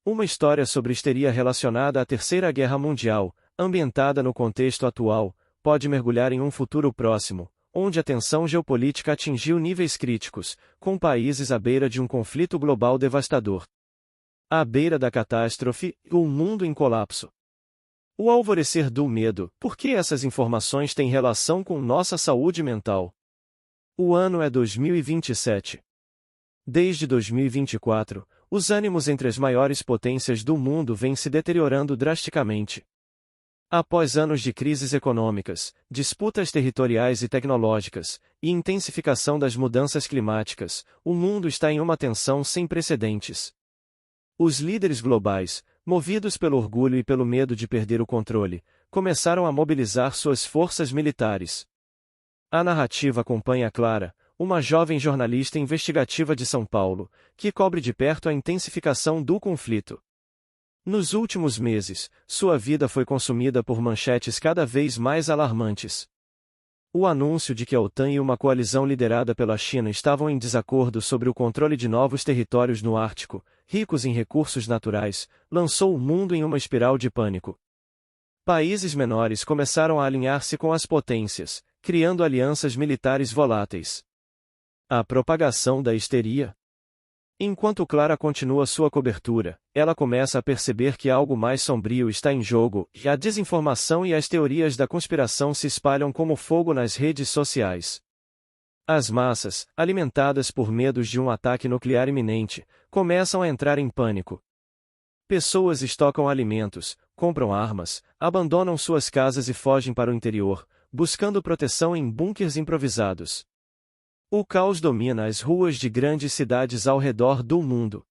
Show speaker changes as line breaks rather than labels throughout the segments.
Uma história sobre histeria relacionada à Terceira Guerra Mundial, ambientada no contexto atual, pode mergulhar em um futuro próximo, onde a tensão geopolítica atingiu níveis críticos, com países à beira de um conflito global devastador. À beira da catástrofe, o mundo em colapso. O alvorecer do medo. Por que essas informações têm relação com nossa saúde mental? O ano é 2027. Desde 2024, os ânimos entre as maiores potências do mundo vêm se deteriorando drasticamente. Após anos de crises econômicas, disputas territoriais e tecnológicas, e intensificação das mudanças climáticas, o mundo está em uma tensão sem precedentes. Os líderes globais, movidos pelo orgulho e pelo medo de perder o controle, começaram a mobilizar suas forças militares. A narrativa acompanha Clara, uma jovem jornalista investigativa de São Paulo, que cobre de perto a intensificação do conflito. Nos últimos meses, sua vida foi consumida por manchetes cada vez mais alarmantes. O anúncio de que a OTAN e uma coalizão liderada pela China estavam em desacordo sobre o controle de novos territórios no Ártico, ricos em recursos naturais, lançou o mundo em uma espiral de pânico. Países menores começaram a alinhar-se com as potências, criando alianças militares voláteis. A propagação da histeria. Enquanto Clara continua sua cobertura, ela começa a perceber que algo mais sombrio está em jogo, e a desinformação e as teorias da conspiração se espalham como fogo nas redes sociais. As massas, alimentadas por medos de um ataque nuclear iminente, começam a entrar em pânico. Pessoas estocam alimentos, compram armas, abandonam suas casas e fogem para o interior, buscando proteção em bunkers improvisados. O caos domina as ruas de grandes cidades ao redor do mundo.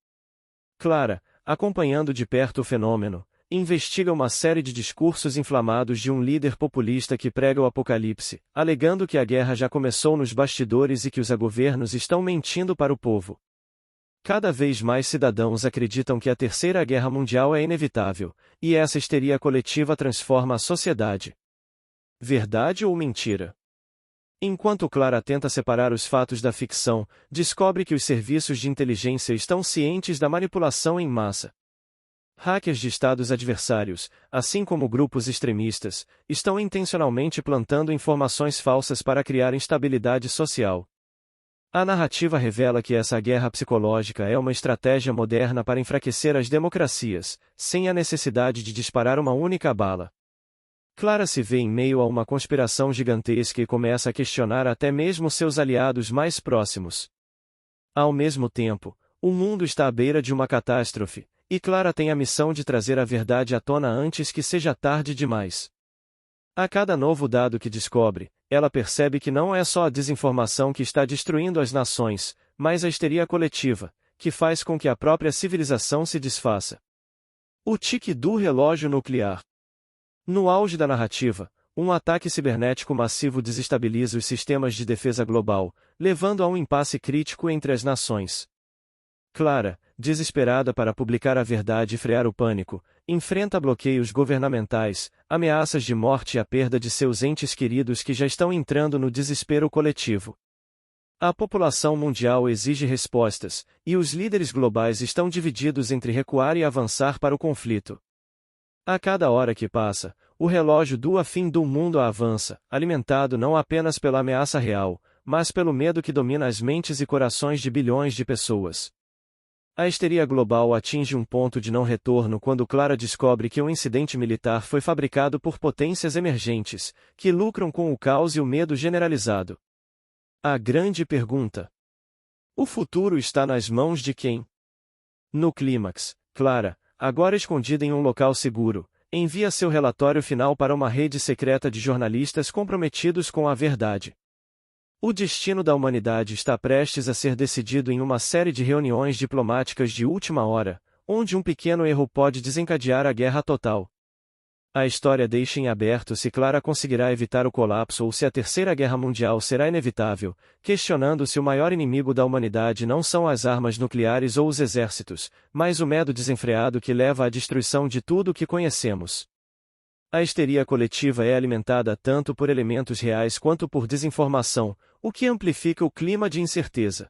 Clara, acompanhando de perto o fenômeno, investiga uma série de discursos inflamados de um líder populista que prega o apocalipse, alegando que a guerra já começou nos bastidores e que os governos estão mentindo para o povo. Cada vez mais cidadãos acreditam que a Terceira Guerra Mundial é inevitável, e essa histeria coletiva transforma a sociedade. Verdade ou mentira? Enquanto Clara tenta separar os fatos da ficção, descobre que os serviços de inteligência estão cientes da manipulação em massa. Hackers de estados adversários, assim como grupos extremistas, estão intencionalmente plantando informações falsas para criar instabilidade social. A narrativa revela que essa guerra psicológica é uma estratégia moderna para enfraquecer as democracias, sem a necessidade de disparar uma única bala. Clara se vê em meio a uma conspiração gigantesca e começa a questionar até mesmo seus aliados mais próximos. Ao mesmo tempo, o mundo está à beira de uma catástrofe, e Clara tem a missão de trazer a verdade à tona antes que seja tarde demais. A cada novo dado que descobre, ela percebe que não é só a desinformação que está destruindo as nações, mas a histeria coletiva, que faz com que a própria civilização se desfaça. O tique do relógio nuclear. No auge da narrativa, um ataque cibernético massivo desestabiliza os sistemas de defesa global, levando a um impasse crítico entre as nações. Clara, desesperada para publicar a verdade e frear o pânico, enfrenta bloqueios governamentais, ameaças de morte e a perda de seus entes queridos que já estão entrando no desespero coletivo. A população mundial exige respostas, e os líderes globais estão divididos entre recuar e avançar para o conflito. A cada hora que passa, o relógio do fim do mundo avança, alimentado não apenas pela ameaça real, mas pelo medo que domina as mentes e corações de bilhões de pessoas. A histeria global atinge um ponto de não retorno quando Clara descobre que um incidente militar foi fabricado por potências emergentes, que lucram com o caos e o medo generalizado. A grande pergunta: o futuro está nas mãos de quem? No clímax, Clara, agora escondida em um local seguro, envia seu relatório final para uma rede secreta de jornalistas comprometidos com a verdade. O destino da humanidade está prestes a ser decidido em uma série de reuniões diplomáticas de última hora, onde um pequeno erro pode desencadear a guerra total. A história deixa em aberto se Clara conseguirá evitar o colapso ou se a Terceira Guerra Mundial será inevitável, questionando se o maior inimigo da humanidade não são as armas nucleares ou os exércitos, mas o medo desenfreado que leva à destruição de tudo o que conhecemos. A histeria coletiva é alimentada tanto por elementos reais quanto por desinformação, o que amplifica o clima de incerteza.